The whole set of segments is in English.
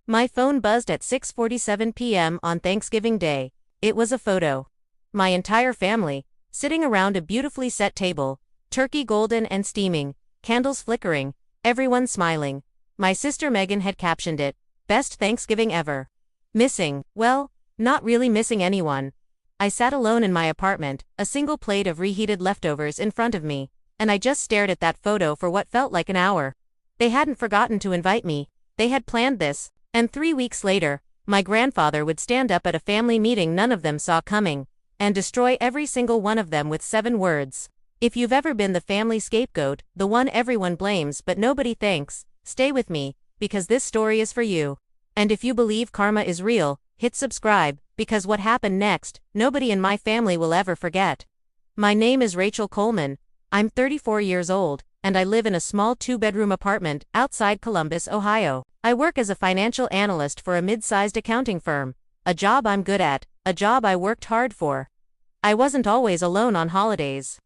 My phone buzzed at 6:47 p.m. on Thanksgiving Day. It was a photo. My entire family, sitting around a beautifully set table, turkey golden and steaming, candles flickering, everyone smiling. My sister Megan had captioned it, "Best Thanksgiving ever." Missing, well, not really missing anyone. I sat alone in my apartment, a single plate of reheated leftovers in front of me, and I just stared at that photo for what felt like an hour. They hadn't forgotten to invite me, they had planned this, and 3 weeks later, my grandfather would stand up at a family meeting none of them saw coming, and destroy every single one of them with 7 words. If you've ever been the family scapegoat, the one everyone blames but nobody thanks, stay with me, because this story is for you. And if you believe karma is real, hit subscribe, because what happened next, nobody in my family will ever forget. My name is Rachel Coleman, I'm 34 years old, and I live in a small 2-bedroom apartment outside Columbus, Ohio. I work as a financial analyst for a mid-sized accounting firm, a job I'm good at, a job I worked hard for. I wasn't always alone on holidays.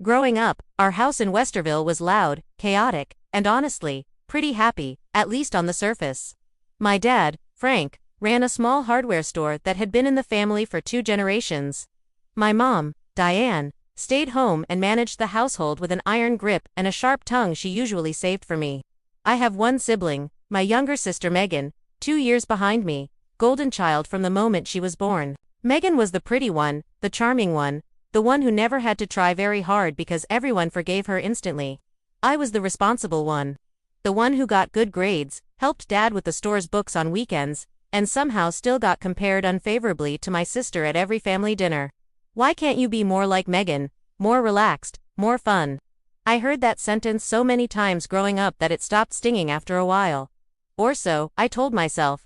Growing up, our house in Westerville was loud, chaotic, and honestly, pretty happy, at least on the surface. My dad, Frank, ran a small hardware store that had been in the family for 2 generations. My mom, Diane, stayed home and managed the household with an iron grip and a sharp tongue she usually saved for me. I have one sibling, my younger sister Megan, 2 years behind me, golden child from the moment she was born. Megan was the pretty one, the charming one, the one who never had to try very hard because everyone forgave her instantly. I was the responsible one. The one who got good grades, helped dad with the store's books on weekends, and somehow still got compared unfavorably to my sister at every family dinner. Why can't you be more like Megan, more relaxed, more fun? I heard that sentence so many times growing up that it stopped stinging after a while. Or so, I told myself.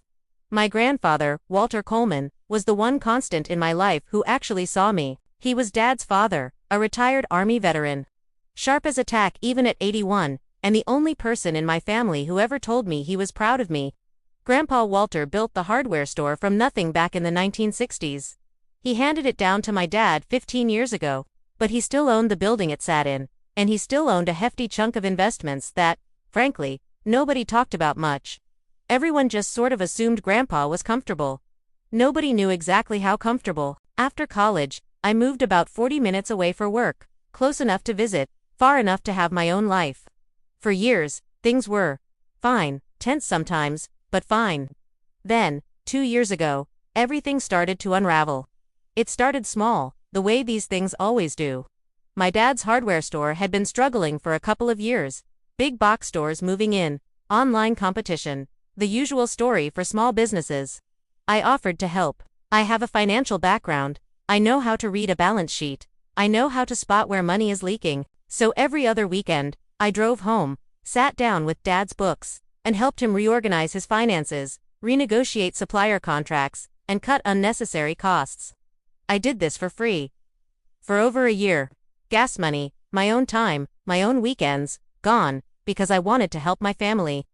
My grandfather, Walter Coleman, was the one constant in my life who actually saw me. He was Dad's father, a retired Army veteran. Sharp as a tack even at 81, and the only person in my family who ever told me he was proud of me. Grandpa Walter built the hardware store from nothing back in the 1960s. He handed it down to my dad 15 years ago, but he still owned the building it sat in, and he still owned a hefty chunk of investments that, frankly, nobody talked about much. Everyone just sort of assumed Grandpa was comfortable. Nobody knew exactly how comfortable. After college, I moved about 40 minutes away for work, close enough to visit, far enough to have my own life. For years, things were fine, tense sometimes, but fine. Then, 2 years ago, everything started to unravel. It started small, the way these things always do. My dad's hardware store had been struggling for a couple of years. Big box stores moving in, online competition, the usual story for small businesses. I offered to help. I have a financial background. I know how to read a balance sheet. I know how to spot where money is leaking. So every other weekend, I drove home, sat down with Dad's books, and helped him reorganize his finances, renegotiate supplier contracts, and cut unnecessary costs. I did this for free. For over a year. Gas money, my own time, my own weekends, gone, because I wanted to help my family.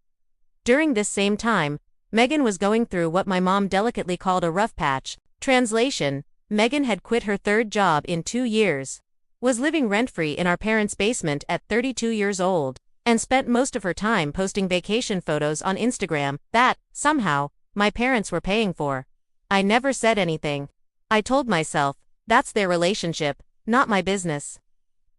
During this same time, Megan was going through what my mom delicately called a rough patch. Translation: Megan had quit her 3rd job in 2 years, was living rent-free in our parents' basement at 32 years old, and spent most of her time posting vacation photos on Instagram that, somehow, my parents were paying for. I never said anything. I told myself, that's their relationship, not my business.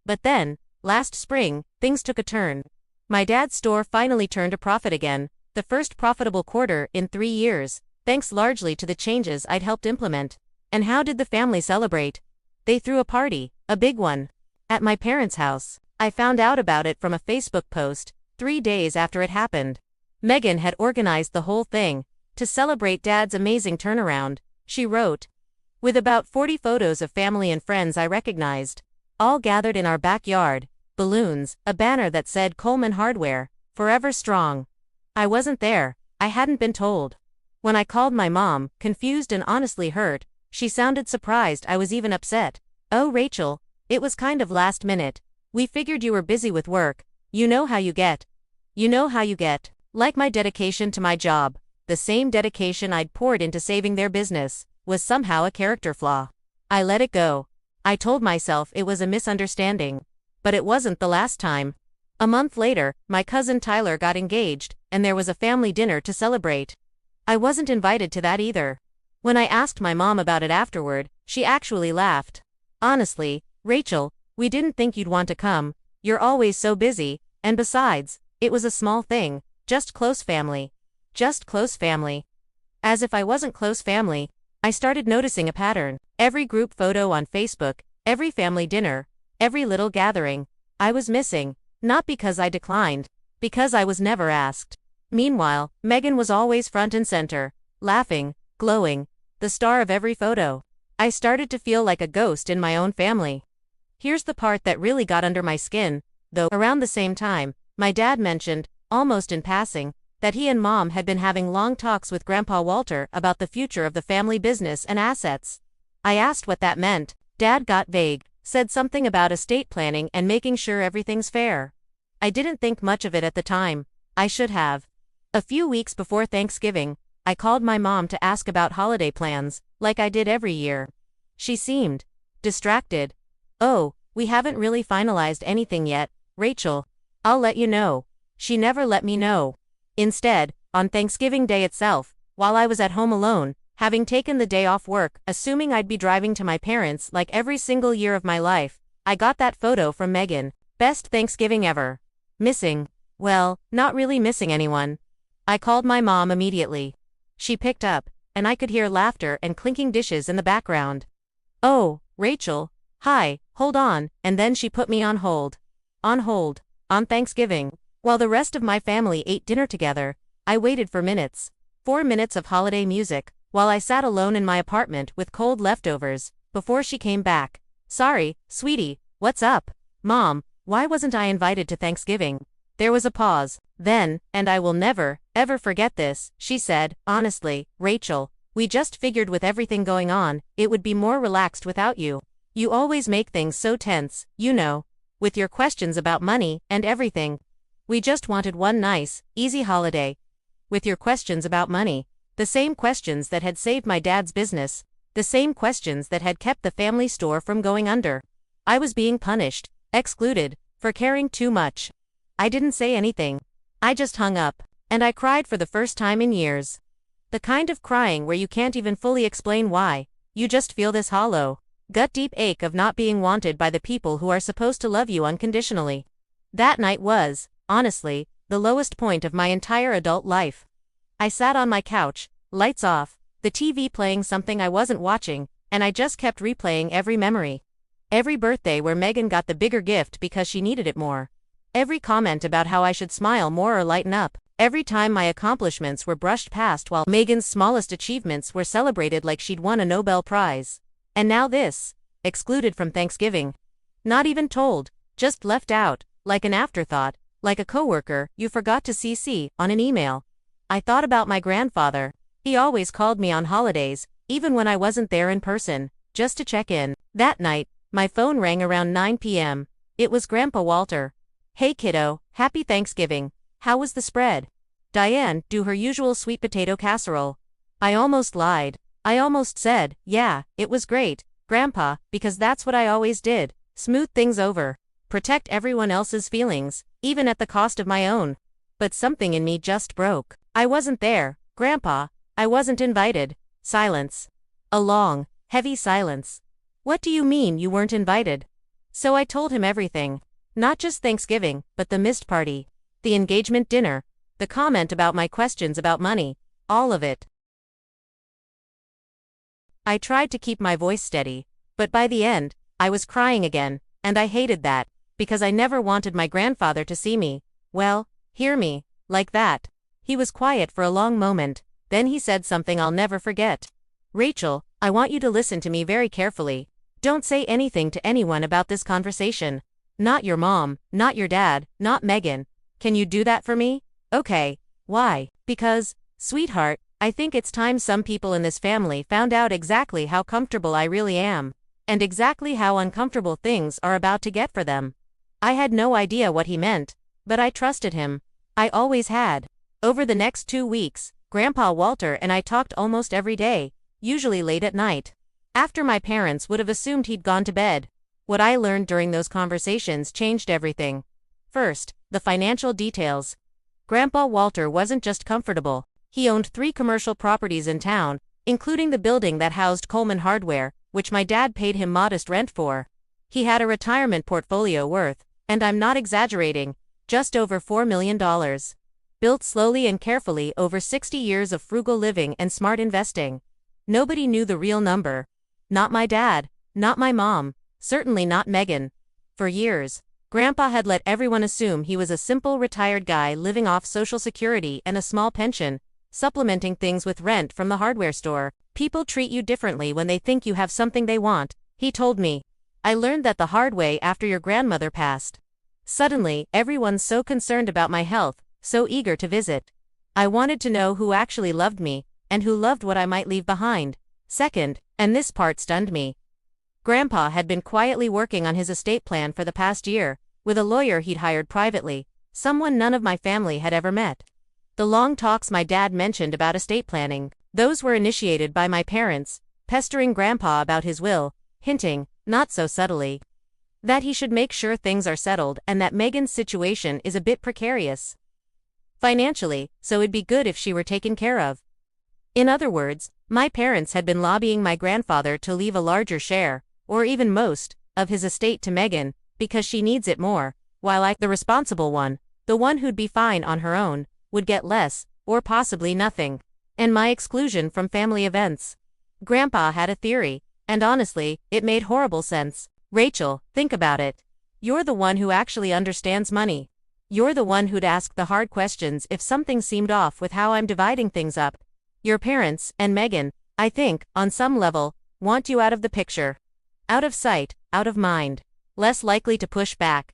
But then, last spring, things took a turn. My dad's store finally turned a profit again, the first profitable quarter in 3 years, thanks largely to the changes I'd helped implement. And how did the family celebrate? They threw a party, a big one, at my parents' house. I found out about it from a Facebook post, 3 days after it happened. Megan had organized the whole thing, to celebrate Dad's amazing turnaround, she wrote. With about 40 photos of family and friends I recognized, all gathered in our backyard, balloons, a banner that said Coleman Hardware, forever strong. I wasn't there, I hadn't been told. When I called my mom, confused and honestly hurt, she sounded surprised I was even upset. "Oh Rachel, it was kind of last minute. We figured you were busy with work, you know how you get. You know how you get." Like my dedication to my job, the same dedication I'd poured into saving their business, was somehow a character flaw. I let it go. I told myself it was a misunderstanding. But it wasn't the last time. A month later, my cousin Tyler got engaged, and there was a family dinner to celebrate. I wasn't invited to that either. When I asked my mom about it afterward, she actually laughed. Honestly, Rachel, we didn't think you'd want to come. You're always so busy, and besides, it was a small thing, just close family. Just close family. As if I wasn't close family, I started noticing a pattern. Every group photo on Facebook, every family dinner, every little gathering, I was missing, not because I declined, because I was never asked. Meanwhile, Megan was always front and center, laughing, glowing, the star of every photo. I started to feel like a ghost in my own family. Here's the part that really got under my skin, though. Around the same time, my dad mentioned, almost in passing, that he and Mom had been having long talks with Grandpa Walter about the future of the family business and assets. I asked what that meant. Dad got vague, said something about estate planning and making sure everything's fair. I didn't think much of it at the time. I should have. A few weeks before Thanksgiving, I called my mom to ask about holiday plans, like I did every year. She seemed distracted. "Oh, we haven't really finalized anything yet, Rachel. I'll let you know." She never let me know. Instead, on Thanksgiving Day itself, while I was at home alone, having taken the day off work, assuming I'd be driving to my parents like every single year of my life, I got that photo from Megan. Best Thanksgiving ever. Missing. Well, not really missing anyone. I called my mom immediately. She picked up, and I could hear laughter and clinking dishes in the background. "Oh, Rachel, hi, hold on," and then she put me on hold. On hold. On Thanksgiving. While the rest of my family ate dinner together, I waited for minutes. 4 minutes of holiday music, while I sat alone in my apartment with cold leftovers, before she came back. "Sorry, sweetie, what's up? Mom, why wasn't I invited to Thanksgiving?" There was a pause. Then, and I will never, ever forget this, she said, "Honestly, Rachel, we just figured with everything going on, it would be more relaxed without you. You always make things so tense, you know, with your questions about money and everything. We just wanted one nice, easy holiday. With your questions about money, the same questions that had saved my dad's business, the same questions that had kept the family store from going under. I was being punished, excluded, for caring too much." I didn't say anything. I just hung up, and I cried for the first time in years. The kind of crying where you can't even fully explain why, you just feel this hollow, gut-deep ache of not being wanted by the people who are supposed to love you unconditionally. That night was, honestly, the lowest point of my entire adult life. I sat on my couch, lights off, the TV playing something I wasn't watching, and I just kept replaying every memory. Every birthday where Megan got the bigger gift because she needed it more. Every comment about how I should smile more or lighten up. Every time my accomplishments were brushed past while Megan's smallest achievements were celebrated like she'd won a Nobel Prize. And now this. Excluded from Thanksgiving. Not even told, just left out, like an afterthought, like a coworker you forgot to CC on an email. I thought about my grandfather. He always called me on holidays, even when I wasn't there in person, just to check in. That night, my phone rang around 9 p.m. It was Grandpa Walter. "Hey kiddo, happy Thanksgiving. How was the spread?" Diane, do her usual sweet potato casserole. I almost lied. I almost said, "Yeah, it was great, Grandpa," because that's what I always did. Smooth things over. Protect everyone else's feelings, even at the cost of my own. But something in me just broke. I wasn't there, Grandpa. I wasn't invited. Silence. A long, heavy silence. "What do you mean you weren't invited?" So I told him everything. Not just Thanksgiving, but the missed party, the engagement dinner, the comment about my questions about money, all of it. I tried to keep my voice steady, but by the end, I was crying again, and I hated that, because I never wanted my grandfather to see me, well, hear me, like that. He was quiet for a long moment, then he said something I'll never forget. "Rachel, I want you to listen to me very carefully. Don't say anything to anyone about this conversation. Not your mom, not your dad, not Megan. Can you do that for me?" "Okay." "Why?" "Because, sweetheart, I think it's time some people in this family found out exactly how comfortable I really am, and exactly how uncomfortable things are about to get for them." I had no idea what he meant, but I trusted him. I always had. Over the next 2 weeks, Grandpa Walter and I talked almost every day, usually late at night. After my parents would have assumed he'd gone to bed. What I learned during those conversations changed everything. First, the financial details. Grandpa Walter wasn't just comfortable. He owned 3 commercial properties in town, including the building that housed Coleman Hardware, which my dad paid him modest rent for. He had a retirement portfolio worth, and I'm not exaggerating, just over $4 million. Built slowly and carefully over 60 years of frugal living and smart investing. Nobody knew the real number. Not my dad, not my mom, certainly not Megan. For years, Grandpa had let everyone assume he was a simple retired guy living off Social Security and a small pension, supplementing things with rent from the hardware store. People treat you differently when they think you have something they want, he told me. I learned that the hard way after your grandmother passed. Suddenly, everyone's so concerned about my health, so eager to visit. I wanted to know who actually loved me, and who loved what I might leave behind. Second, and this part stunned me. Grandpa had been quietly working on his estate plan for the past year, with a lawyer he'd hired privately, someone none of my family had ever met. The long talks my dad mentioned about estate planning, those were initiated by my parents, pestering Grandpa about his will, hinting, not so subtly, that he should make sure things are settled and that Megan's situation is a bit precarious financially, so it'd be good if she were taken care of. In other words, my parents had been lobbying my grandfather to leave a larger share, or even most, of his estate to Megan, because she needs it more, while I, the responsible one, the one who'd be fine on her own, would get less, or possibly nothing. And my exclusion from family events. Grandpa had a theory, and honestly, it made horrible sense. Rachel, think about it. You're the one who actually understands money. You're the one who'd ask the hard questions if something seemed off with how I'm dividing things up. Your parents, and Megan, I think, on some level, want you out of the picture. Out of sight, out of mind. Less likely to push back.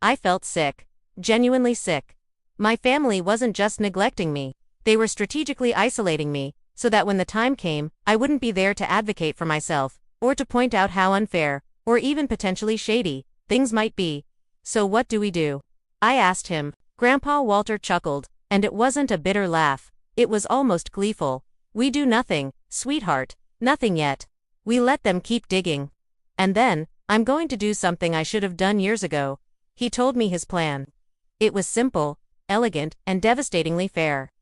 I felt sick. Genuinely sick. My family wasn't just neglecting me, they were strategically isolating me, so that when the time came, I wouldn't be there to advocate for myself, or to point out how unfair, or even potentially shady, things might be. So what do we do? I asked him. Grandpa Walter chuckled, and it wasn't a bitter laugh, it was almost gleeful. We do nothing, sweetheart, nothing yet. We let them keep digging. And then, I'm going to do something I should have done years ago. He told me his plan. It was simple, elegant, and devastatingly fair.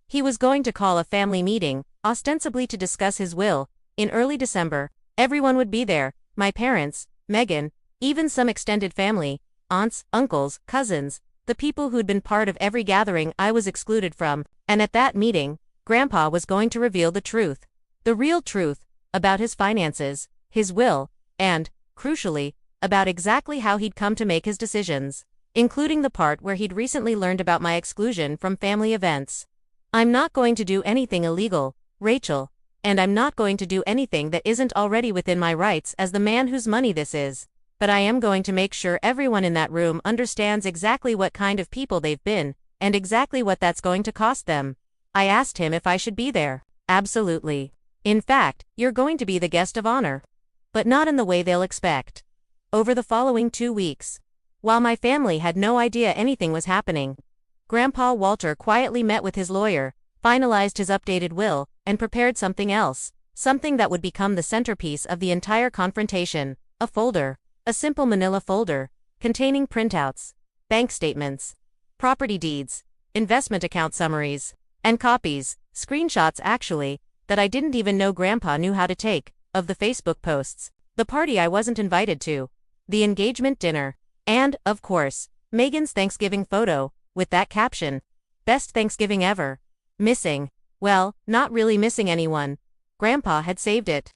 He was going to call a family meeting, ostensibly to discuss his will, in early December. Everyone would be there, my parents, Megan, even some extended family, aunts, uncles, cousins, the people who'd been part of every gathering I was excluded from, and at that meeting, Grandpa was going to reveal the truth. The real truth, about his finances, his will, and, crucially, about exactly how he'd come to make his decisions, including the part where he'd recently learned about my exclusion from family events. I'm not going to do anything illegal, Rachel, and I'm not going to do anything that isn't already within my rights as the man whose money this is. But I am going to make sure everyone in that room understands exactly what kind of people they've been, and exactly what that's going to cost them. I asked him if I should be there. Absolutely. In fact, you're going to be the guest of honor. But not in the way they'll expect. Over the following 2 weeks, while my family had no idea anything was happening, Grandpa Walter quietly met with his lawyer, finalized his updated will, and prepared something else, something that would become the centerpiece of the entire confrontation, a folder. A simple manila folder, containing printouts, bank statements, property deeds, investment account summaries, and copies, screenshots actually, that I didn't even know Grandpa knew how to take, of the Facebook posts, the party I wasn't invited to, the engagement dinner, and, of course, Megan's Thanksgiving photo, with that caption, "Best Thanksgiving ever." Missing. Well, not really missing anyone. Grandpa had saved it.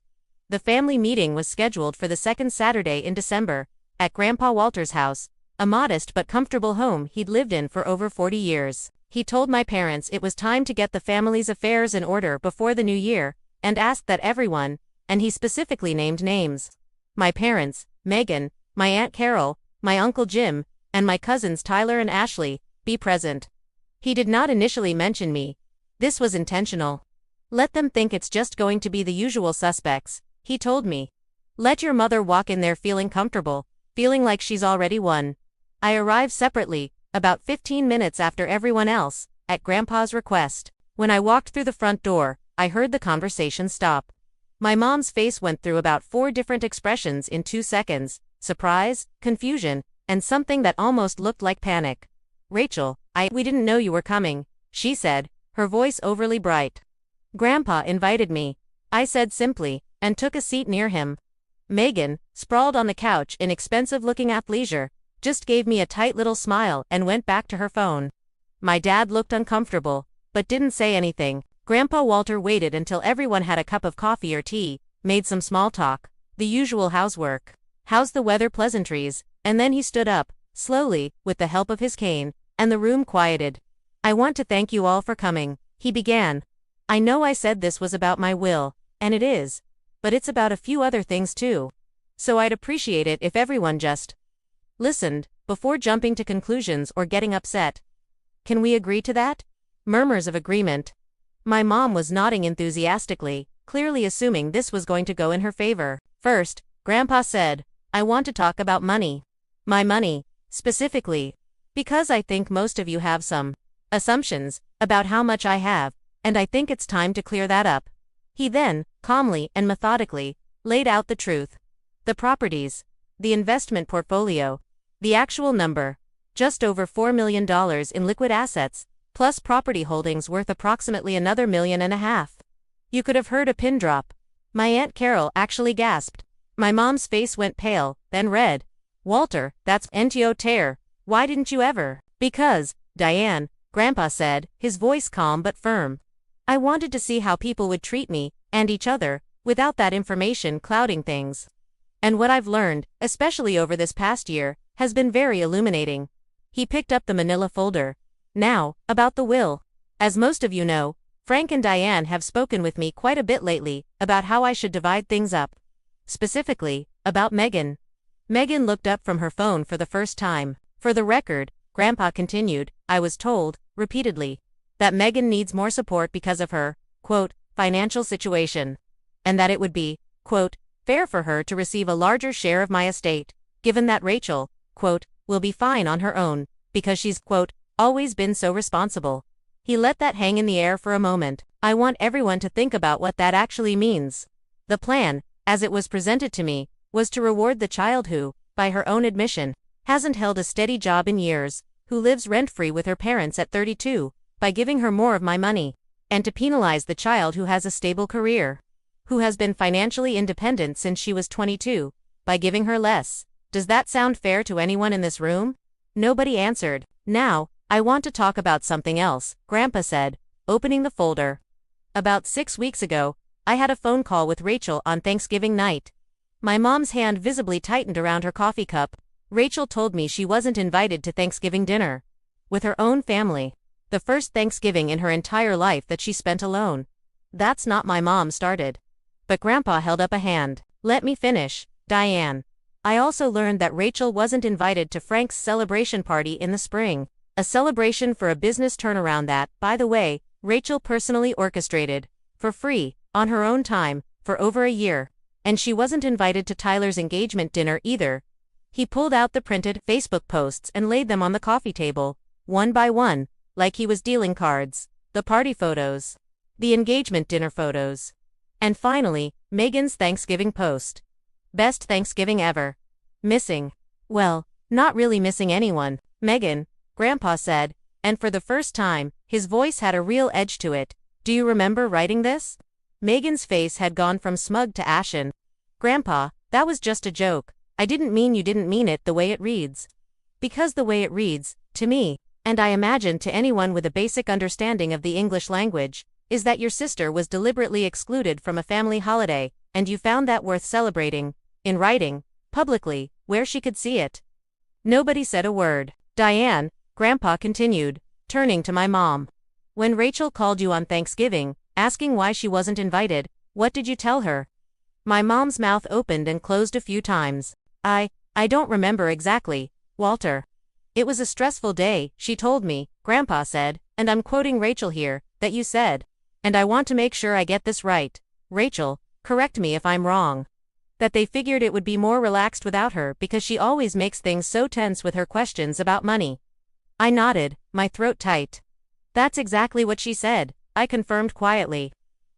The family meeting was scheduled for the second Saturday in December, at Grandpa Walter's house, a modest but comfortable home he'd lived in for over 40 years. He told my parents it was time to get the family's affairs in order before the new year, and asked that everyone, and he specifically named names. My parents, Megan, my Aunt Carol, my Uncle Jim, and my cousins Tyler and Ashley, be present. He did not initially mention me. This was intentional. Let them think it's just going to be the usual suspects. He told me. Let your mother walk in there feeling comfortable, feeling like she's already won. I arrived separately, about 15 minutes after everyone else, at Grandpa's request. When I walked through the front door, I heard the conversation stop. My mom's face went through about 4 different expressions in 2 seconds, surprise, confusion, and something that almost looked like panic. "Rachel, we didn't know you were coming," she said, her voice overly bright. Grandpa invited me, I said simply, and took a seat near him. Megan, sprawled on the couch in expensive-looking athleisure, just gave me a tight little smile and went back to her phone. My dad looked uncomfortable, but didn't say anything. Grandpa Walter waited until everyone had a cup of coffee or tea, made some small talk, the usual housework. How's the weather pleasantries, and then he stood up, slowly, with the help of his cane, and the room quieted. I want to thank you all for coming, he began. I know I said this was about my will, and it is. But it's about a few other things too. So I'd appreciate it if everyone just listened, before jumping to conclusions or getting upset. Can we agree to that? Murmurs of agreement. My mom was nodding enthusiastically, clearly assuming this was going to go in her favor. First, Grandpa said, I want to talk about money. My money, specifically. Because I think most of you have some assumptions about how much I have, and I think it's time to clear that up. He then, calmly and methodically, laid out the truth. The properties, the investment portfolio, the actual number, just over $4 million in liquid assets, plus property holdings worth approximately another $1.5 million. You could have heard a pin drop. My Aunt Carol actually gasped. My mom's face went pale, then red. Walter, that's NTO tear. Why didn't you ever? Because, Diane, Grandpa said, his voice calm but firm. I wanted to see how people would treat me, and each other, without that information clouding things. And what I've learned, especially over this past year, has been very illuminating. He picked up the manila folder. Now, about the will. As most of you know, Frank and Diane have spoken with me quite a bit lately about how I should divide things up. Specifically, about Megan. Megan looked up from her phone for the first time. For the record, Grandpa continued, I was told, repeatedly, that Megan needs more support because of her, quote, financial situation. And that it would be, quote, fair for her to receive a larger share of my estate, given that Rachel, quote, will be fine on her own, because she's, quote, always been so responsible. He let that hang in the air for a moment. I want everyone to think about what that actually means. The plan, as it was presented to me, was to reward the child who, by her own admission, hasn't held a steady job in years, who lives rent-free with her parents at 32, by giving her more of my money, and to penalize the child who has a stable career, who has been financially independent since she was 22, by giving her less. Does that sound fair to anyone in this room? Nobody answered. Now, I want to talk about something else, Grandpa said, opening the folder. About 6 weeks ago, I had a phone call with Rachel on Thanksgiving night. My mom's hand visibly tightened around her coffee cup. Rachel told me she wasn't invited to Thanksgiving dinner with her own family. The first Thanksgiving in her entire life that she spent alone. That's not my mom started. But Grandpa held up a hand. Let me finish, Diane. I also learned that Rachel wasn't invited to Frank's celebration party in the spring. A celebration for a business turnaround that, by the way, Rachel personally orchestrated, for free, on her own time, for over a year. And she wasn't invited to Tyler's engagement dinner either. He pulled out the printed Facebook posts and laid them on the coffee table, one by one, like he was dealing cards. The party photos. The engagement dinner photos. And finally, Megan's Thanksgiving post. Best Thanksgiving ever. Missing. Well, not really missing anyone, Megan, Grandpa said, and for the first time, his voice had a real edge to it. Do you remember writing this? Megan's face had gone from smug to ashen. Grandpa, that was just a joke. I didn't mean you didn't mean it the way it reads. Because the way it reads, to me, and I imagine to anyone with a basic understanding of the English language, is that your sister was deliberately excluded from a family holiday, and you found that worth celebrating, in writing, publicly, where she could see it. Nobody said a word. Diane, Grandpa continued, turning to my mom. When Rachel called you on Thanksgiving, asking why she wasn't invited, what did you tell her? My mom's mouth opened and closed a few times. I don't remember exactly, Walter. It was a stressful day, she told me, Grandpa said, and I'm quoting Rachel here, that you said. And I want to make sure I get this right. Rachel, correct me if I'm wrong. That they figured it would be more relaxed without her because she always makes things so tense with her questions about money. I nodded, my throat tight. That's exactly what she said, I confirmed quietly.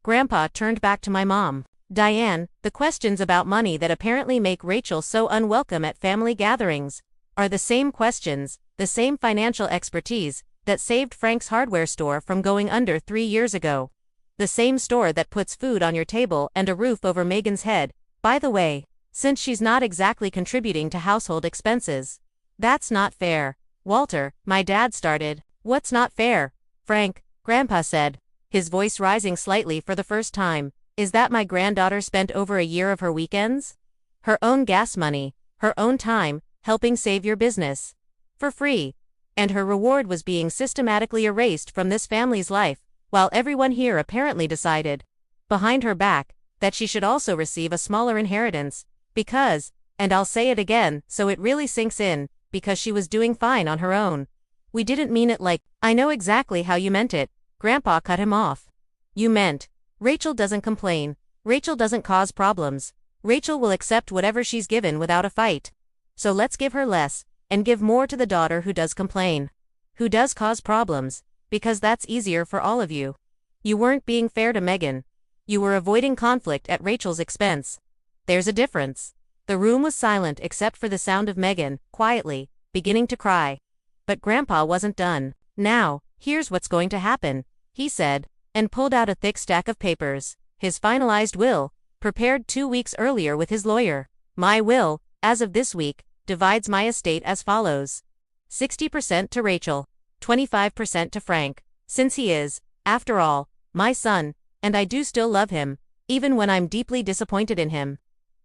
Grandpa turned back to my mom. Diane, the questions about money that apparently make Rachel so unwelcome at family gatherings are the same questions, the same financial expertise, that saved Frank's hardware store from going under 3 years ago. The same store that puts food on your table and a roof over Megan's head, by the way, since she's not exactly contributing to household expenses. That's not fair, Walter, my dad started. What's not fair, Frank? Grandpa said, his voice rising slightly for the first time. Is that my granddaughter spent over a year of her weekends? Her own gas money, her own time, helping save your business. For free. And her reward was being systematically erased from this family's life, while everyone here apparently decided, behind her back, that she should also receive a smaller inheritance, because, and I'll say it again so it really sinks in, because she was doing fine on her own. We didn't mean it like, I know exactly how you meant it, Grandpa cut him off. You meant, Rachel doesn't complain, Rachel doesn't cause problems, Rachel will accept whatever she's given without a fight. So let's give her less, and give more to the daughter who does complain, who does cause problems, because that's easier for all of you. You weren't being fair to Megan. You were avoiding conflict at Rachel's expense. There's a difference. The room was silent except for the sound of Megan, quietly, beginning to cry. But Grandpa wasn't done. Now, here's what's going to happen, he said, and pulled out a thick stack of papers, his finalized will, prepared 2 weeks earlier with his lawyer. My will, as of this week, divides my estate as follows. 60% to Rachel, 25% to Frank, since he is, after all, my son, and I do still love him, even when I'm deeply disappointed in him.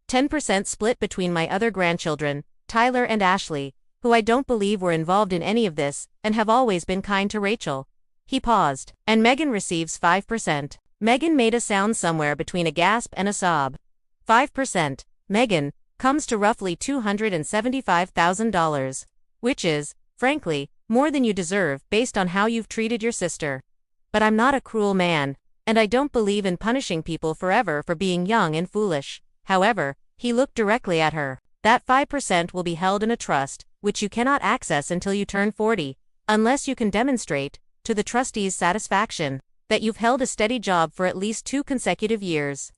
10% split between my other grandchildren, Tyler and Ashley, who I don't believe were involved in any of this, and have always been kind to Rachel. He paused. And Megan receives 5%. Megan made a sound somewhere between a gasp and a sob. 5%, Megan, comes to roughly $275,000. Which is, frankly, more than you deserve based on how you've treated your sister. But I'm not a cruel man, and I don't believe in punishing people forever for being young and foolish. However, he looked directly at her. That 5% will be held in a trust, which you cannot access until you turn 40, unless you can demonstrate, to the trustee's satisfaction, that you've held a steady job for at least 2 consecutive years.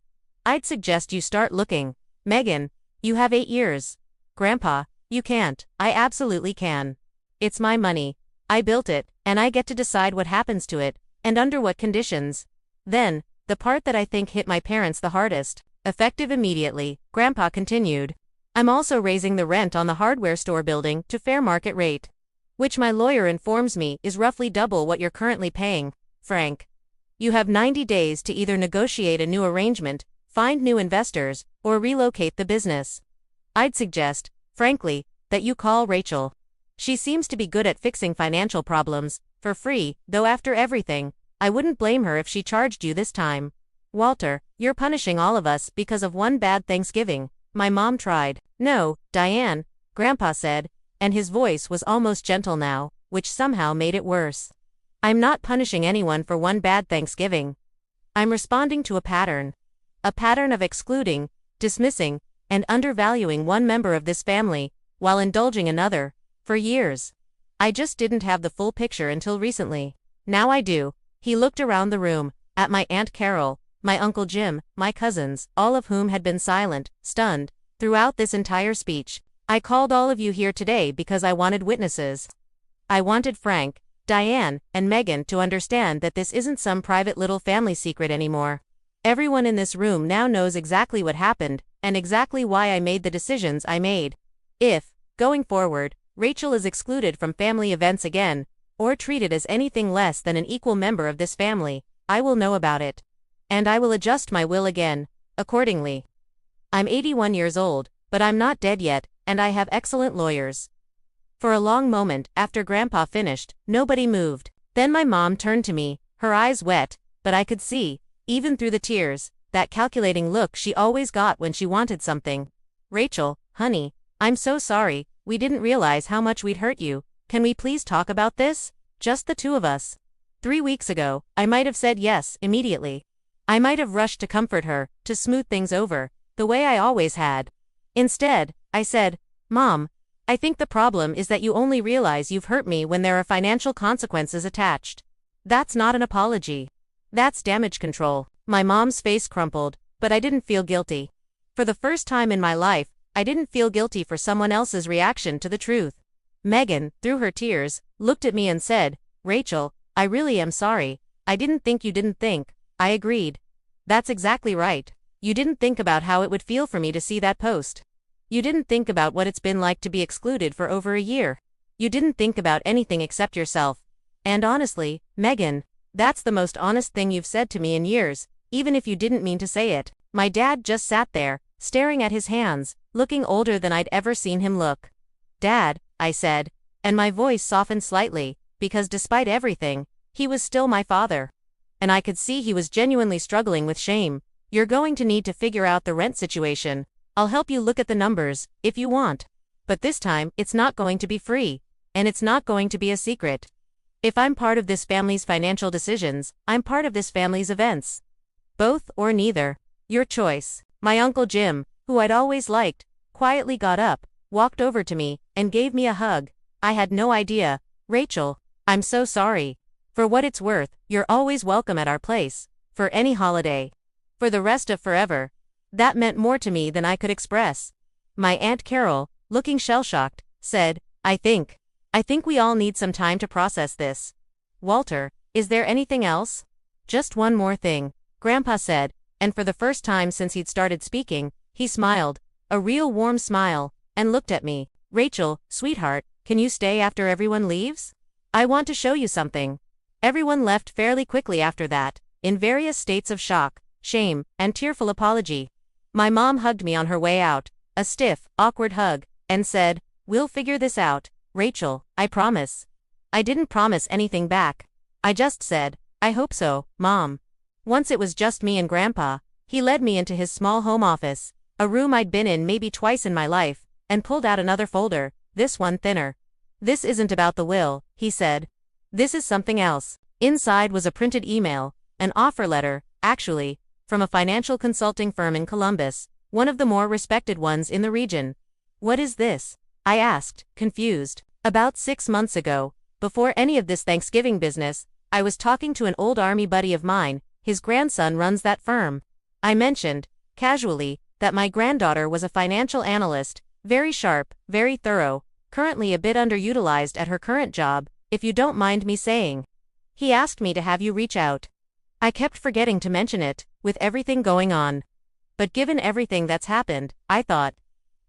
I'd suggest you start looking. Megan, you have 8 years. Grandpa, you can't. I absolutely can. It's my money. I built it, and I get to decide what happens to it, and under what conditions. Then, the part that I think hit my parents the hardest, effective immediately, Grandpa continued. I'm also raising the rent on the hardware store building to fair market rate, which my lawyer informs me is roughly double what you're currently paying, Frank. You have 90 days to either negotiate a new arrangement, find new investors, or relocate the business. I'd suggest, frankly, that you call Rachel. She seems to be good at fixing financial problems, for free, though after everything, I wouldn't blame her if she charged you this time. Walter, you're punishing all of us because of one bad Thanksgiving. My mom tried. No, Diane, Grandpa said, and his voice was almost gentle now, which somehow made it worse. I'm not punishing anyone for one bad Thanksgiving. I'm responding to a pattern. A pattern of excluding, dismissing, and undervaluing one member of this family, while indulging another, for years. I just didn't have the full picture until recently. Now I do. He looked around the room, at my Aunt Carol, my Uncle Jim, my cousins, all of whom had been silent, stunned, throughout this entire speech. I called all of you here today because I wanted witnesses. I wanted Frank, Diane, and Megan to understand that this isn't some private little family secret anymore. Everyone in this room now knows exactly what happened, and exactly why I made the decisions I made. If, going forward, Rachel is excluded from family events again, or treated as anything less than an equal member of this family, I will know about it. And I will adjust my will again, accordingly. I'm 81 years old, but I'm not dead yet, and I have excellent lawyers. For a long moment, after Grandpa finished, nobody moved. Then my mom turned to me, her eyes wet, but I could see, even through the tears, that calculating look she always got when she wanted something. Rachel, honey, I'm so sorry, we didn't realize how much we'd hurt you. Can we please talk about this? Just the two of us. 3 weeks ago, I might have said yes, immediately. I might have rushed to comfort her, to smooth things over, the way I always had. Instead, I said, Mom, I think the problem is that you only realize you've hurt me when there are financial consequences attached. That's not an apology. That's damage control. My mom's face crumpled, but I didn't feel guilty. For the first time in my life, I didn't feel guilty for someone else's reaction to the truth. Megan, through her tears, looked at me and said, Rachel, I really am sorry. I didn't think you didn't think. I agreed. That's exactly right. You didn't think about how it would feel for me to see that post. You didn't think about what it's been like to be excluded for over a year. You didn't think about anything except yourself. And honestly, Megan, that's the most honest thing you've said to me in years, even if you didn't mean to say it. My dad just sat there, staring at his hands, looking older than I'd ever seen him look. Dad, I said, and my voice softened slightly, because despite everything, he was still my father. And I could see he was genuinely struggling with shame. You're going to need to figure out the rent situation. I'll help you look at the numbers, if you want. But this time, it's not going to be free. And it's not going to be a secret. If I'm part of this family's financial decisions, I'm part of this family's events. Both or neither. Your choice. My Uncle Jim, who I'd always liked, quietly got up, walked over to me, and gave me a hug. I had no idea. Rachel, I'm so sorry. For what it's worth, you're always welcome at our place. For any holiday. For the rest of forever. That meant more to me than I could express. My Aunt Carol, looking shell-shocked, said, I think we all need some time to process this. Walter, is there anything else? Just one more thing, Grandpa said, and for the first time since he'd started speaking, he smiled, a real warm smile, and looked at me. Rachel, sweetheart, can you stay after everyone leaves? I want to show you something. Everyone left fairly quickly after that, in various states of shock, shame, and tearful apology. My mom hugged me on her way out, a stiff, awkward hug, and said, We'll figure this out, Rachel, I promise. I didn't promise anything back. I just said, I hope so, Mom. Once it was just me and Grandpa, he led me into his small home office, a room I'd been in maybe twice in my life, and pulled out another folder, this one thinner. This isn't about the will, he said. This is something else. Inside was a printed email, an offer letter, actually, from a financial consulting firm in Columbus, one of the more respected ones in the region. What is this? I asked, confused. About 6 months ago, before any of this Thanksgiving business, I was talking to an old army buddy of mine. His grandson runs that firm. I mentioned, casually, that my granddaughter was a financial analyst, very sharp, very thorough, currently a bit underutilized at her current job, if you don't mind me saying. He asked me to have you reach out. I kept forgetting to mention it, with everything going on. But given everything that's happened, I thought,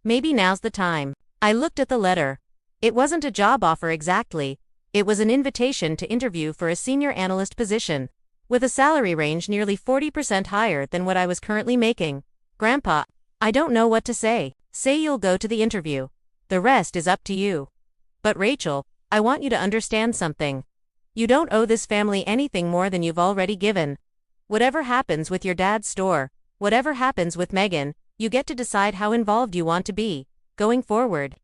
maybe now's the time. I looked at the letter. It wasn't a job offer exactly. It was an invitation to interview for a senior analyst position, with a salary range nearly 40% higher than what I was currently making. Grandpa, I don't know what to say. Say you'll go to the interview. The rest is up to you. But Rachel, I want you to understand something. You don't owe this family anything more than you've already given. Whatever happens with your dad's store, whatever happens with Megan, you get to decide how involved you want to be, going forward.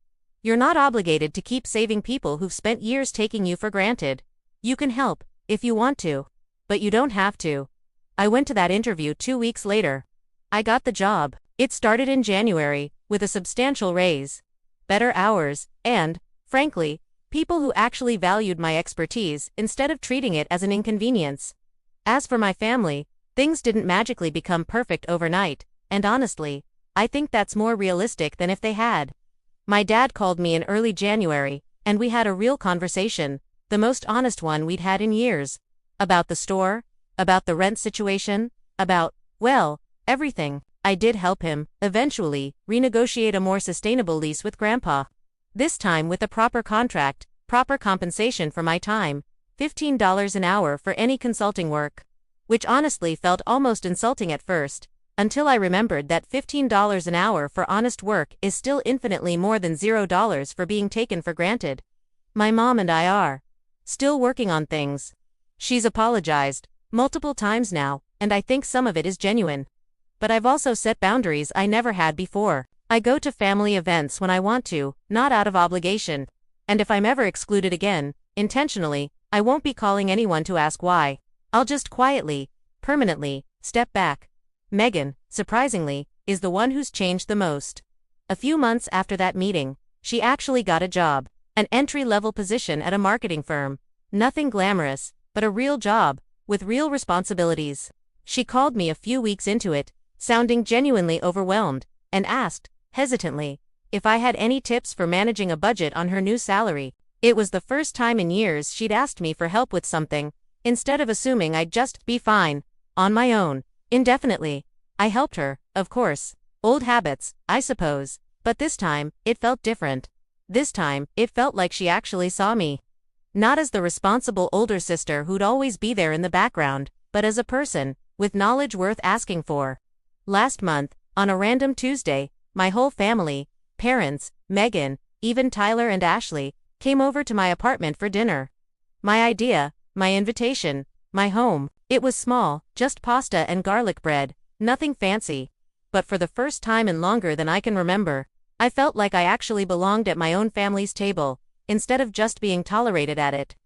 You're not obligated to keep saving people who've spent years taking you for granted. You can help, if you want to. But you don't have to. I went to that interview 2 weeks later. I got the job. It started in January, with a substantial raise, better hours, and, frankly, people who actually valued my expertise instead of treating it as an inconvenience. As for my family, things didn't magically become perfect overnight, and honestly, I think that's more realistic than if they had. My dad called me in early January, and we had a real conversation, the most honest one we'd had in years. About the store, about the rent situation, about, well, everything. I did help him, eventually, renegotiate a more sustainable lease with Grandpa. This time with a proper contract, proper compensation for my time, $15 an hour for any consulting work. Which honestly felt almost insulting at first, until I remembered that $15 an hour for honest work is still infinitely more than $0 for being taken for granted. My mom and I are still working on things. She's apologized multiple times now, and I think some of it is genuine. But I've also set boundaries I never had before. I go to family events when I want to, not out of obligation. And if I'm ever excluded again, intentionally, I won't be calling anyone to ask why. I'll just quietly, permanently, step back. Megan, surprisingly, is the one who's changed the most. A few months after that meeting, she actually got a job, an entry-level position at a marketing firm. Nothing glamorous, but a real job, with real responsibilities. She called me a few weeks into it, sounding genuinely overwhelmed, and asked, hesitantly, if I had any tips for managing a budget on her new salary. It was the first time in years she'd asked me for help with something, instead of assuming I'd just be fine, on my own, indefinitely. I helped her, of course. Old habits, I suppose. But this time, it felt different. This time, it felt like she actually saw me. Not as the responsible older sister who'd always be there in the background, but as a person, with knowledge worth asking for. Last month, on a random Tuesday, my whole family, parents, Megan, even Tyler and Ashley, came over to my apartment for dinner. My idea, my invitation, my home. It was small, just pasta and garlic bread, nothing fancy. But for the first time in longer than I can remember, I felt like I actually belonged at my own family's table, instead of just being tolerated at it.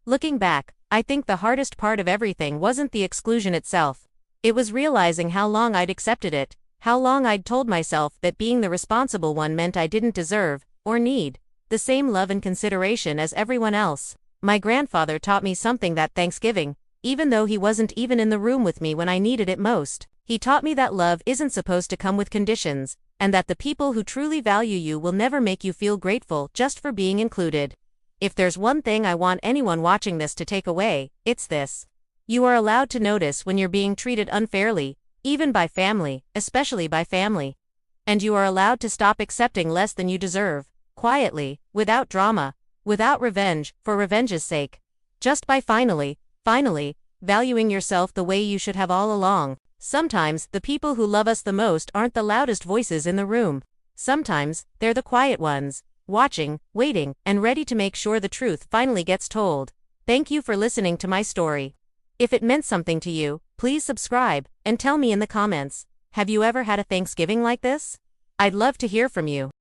Looking back, I think the hardest part of everything wasn't the exclusion itself. It was realizing how long I'd accepted it, how long I'd told myself that being the responsible one meant I didn't deserve, or need, the same love and consideration as everyone else. My grandfather taught me something that Thanksgiving, even though he wasn't even in the room with me when I needed it most. He taught me that love isn't supposed to come with conditions, and that the people who truly value you will never make you feel grateful just for being included. If there's one thing I want anyone watching this to take away, it's this. You are allowed to notice when you're being treated unfairly, even by family, especially by family. And you are allowed to stop accepting less than you deserve, quietly, without drama, without revenge, for revenge's sake. Just by finally, valuing yourself the way you should have all along. Sometimes, the people who love us the most aren't the loudest voices in the room. Sometimes, they're the quiet ones, watching, waiting, and ready to make sure the truth finally gets told. Thank you for listening to my story. If it meant something to you, please subscribe, and tell me in the comments. Have you ever had a Thanksgiving like this? I'd love to hear from you.